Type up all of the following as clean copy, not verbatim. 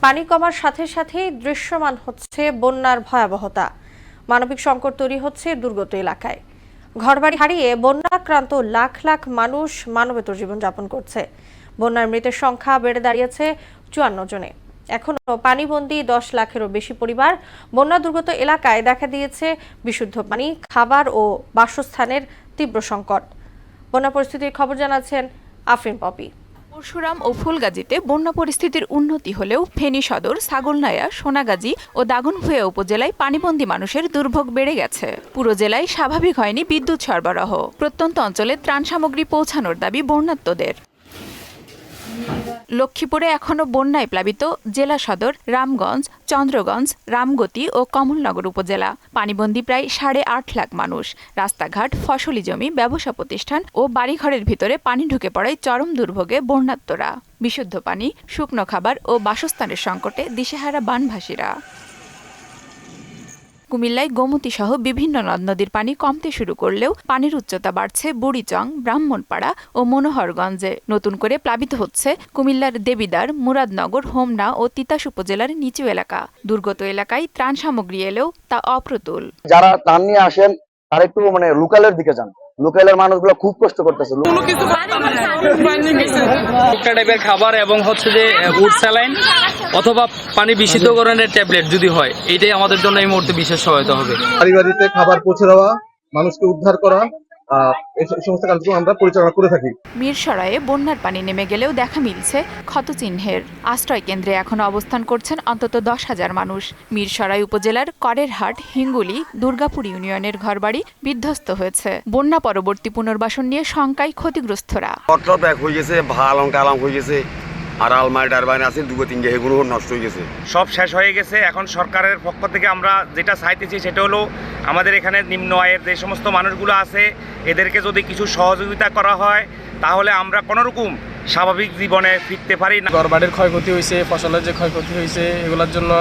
পানি কমার সাথে সাথেই দৃশ্যমান হচ্ছে বন্যার ভয়াবহতা। মানবিক সংকট তৈরি হচ্ছে দুর্গত এলাকায়। ঘরবাড়ি হারিয়ে বন্যাক্রান্ত লাখ লাখ মানুষ মানবেতর জীবনযাপন করছে। বন্যার মৃতের সংখ্যা বেড়ে দাঁড়িয়েছে 54 জনে। এখনো পানিবন্দী 10 লাখেরও বেশি পরিবার। বন্যা দুর্গত এলাকায় দেখা দিয়েছে বিশুদ্ধ পানি, খাবার ও বাসস্থানের তীব্র সংকট। বন্যা পরিস্থিতির খবর জানাচ্ছেন আফরিন পপি। পরশুরাম ও ফুলগাজীতে বন্যা পরিস্থিতির উন্নতি হলেও ফেনী সদর, ছাগলনাইয়া, সোনাগাজী ও দাগনভূঞা উপজেলায় পানিবন্দী মানুষের দুর্ভোগ বেড়ে গেছে। পুরো জেলায় স্বাভাবিক হয়নি বিদ্যুৎ সরবরাহ। প্রত্যন্ত অঞ্চলে ত্রাণ সামগ্রী পৌঁছানোর দাবি বন্যার্তদের। লক্ষ্মীপুরে এখনও বন্যায় প্লাবিত জেলা সদর, রামগঞ্জ, চন্দ্রগঞ্জ, রামগতি ও কমলনগর উপজেলা। পানিবন্দী প্রায় 8.5 লাখ মানুষ। রাস্তাঘাট, ফসলি জমি, ব্যবসা প্রতিষ্ঠান ও বাড়িঘরের ভিতরে পানি ঢুকে পড়ায় চরম দুর্ভোগে বন্যার্তরা। বিশুদ্ধ পানি, শুকনো খাবার ও বাসস্থানের সংকটে দিশেহারা বানভাসীরা। কুমিল্লায় গোমতী সহ বিভিন্ন নদ নদীর পানি কমতে শুরু করলেও পানির উচ্চতা বাড়ছে বুড়িচং, ব্রাহ্মণপাড়া ও মনোহরগঞ্জে। নতুন করে প্লাবিত হচ্ছে কুমিল্লার দেবিদ্বার, মুরাদনগর, হোমনা ও তিতাস উপজেলার নিচু এলাকা। দুর্গত এলাকায় ত্রাণ সামগ্রী এলেও তা অপ্রতুল। যারা ত্রাণ নিয়ে আসেন তারা একটু লোকালের দিকে যান। লোকালের মানুষগুলো খুব কষ্ট করতেছে। টাইপের খাবার এবং হচ্ছে যে উড স্যালাইন অথবা পানি বিশুদ্ধকরণের ট্যাবলেট যদি হয়, এটাই আমাদের জন্য এই মুহূর্তে বিশেষ সহায়তা হবে। বাড়ি বাড়িতে খাবার পৌঁছে দেওয়া, মানুষকে উদ্ধার করা, এই সমস্ত কাজগুলো আমরা পরিচালনা করে থাকি। মিরসরাইয়ে বন্যার পানি নেমে গেলেও দেখা মিলছে ক্ষতচিহ্নের। আশ্রয় কেন্দ্রে এখনো অবস্থান করছেন অন্তত 10,000 মানুষ। মিরসরাই উপজেলার করেরহাট, হিঙ্গুলি, দুর্গাপুর ইউনিয়নের ঘরবাড়ি বিধ্বস্ত হয়েছে। বন্যা পরবর্তী পুনর্বাসন নিয়ে শঙ্কায় ক্ষতিগ্রস্তরা। হয়ে গেছে, ভালং টালং হয়ে গেছে, আর আলমারি টারবাইন আছে 2-3 এগুলো নষ্ট হয়ে গেছে। সব শেষ হয়ে গেছে। এখন সরকারের পক্ষ থেকে আমরা যেটা চাইতেছি সেটা হলো আমাদের এখানে নিম্ন আয়ের যে সমস্ত মানুষগুলো আছে এদেরকে যদি কিছু সহযোগিতা করা হয় তাহলে আমরা কোনোরকম স্বাভাবিক জীবনে ফিরতে পারি না। ঘরবাড়ির ক্ষয়ক্ষতি হয়েছে, ফসলের যে ক্ষয়ক্ষতি হয়েছে, এগুলোর জন্য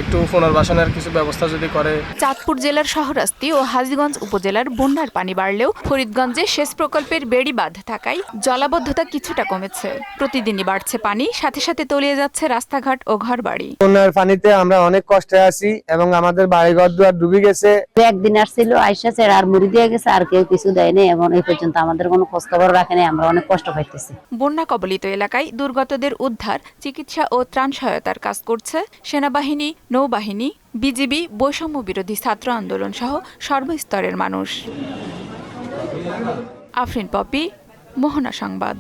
একটু পুনর্বাসনের কিছু ব্যবস্থা যদি করে। চাঁদপুর জেলার শাহরাস্তি ও হাজীগঞ্জ উপজেলার বন্যার পানি বাড়লেও ফরিদগঞ্জে সেচ প্রকল্পের বেড়ি বাঁধ থাকায় জলাবদ্ধতা কিছুটা কমেছে। প্রতিদিনই বাড়ছে পানি, সাথে সাথে তলিয়ে যাচ্ছে রাস্তাঘাট ও ঘরবাড়ি। বন্যার পানিতে আমরা অনেক কষ্টে আছি এবং আমাদের বাড়িঘর দুয়ার ডুবে গেছে। একদিন আসছিল, আইসাছে আর মুড়ি দিয়ে গেছে, আর কেউ কিছু দেয়নি এবং এই পর্যন্ত আমাদের কোনো খোঁজখবর রাখেনি। আমরা অনেক কষ্ট পাইতেছি। বন্যা কবলিত এলাকায় দুর্গতদের উদ্ধার, চিকিৎসা ও ত্রাণ সহায়তার কাজ করছে সেনাবাহিনী, নৌবাহিনী, বিজিবি, বৈষম্য বিরোধী ছাত্র আন্দোলন সহ সর্বস্তরের মানুষ। আফরিন পপি, মোহনা সংবাদ।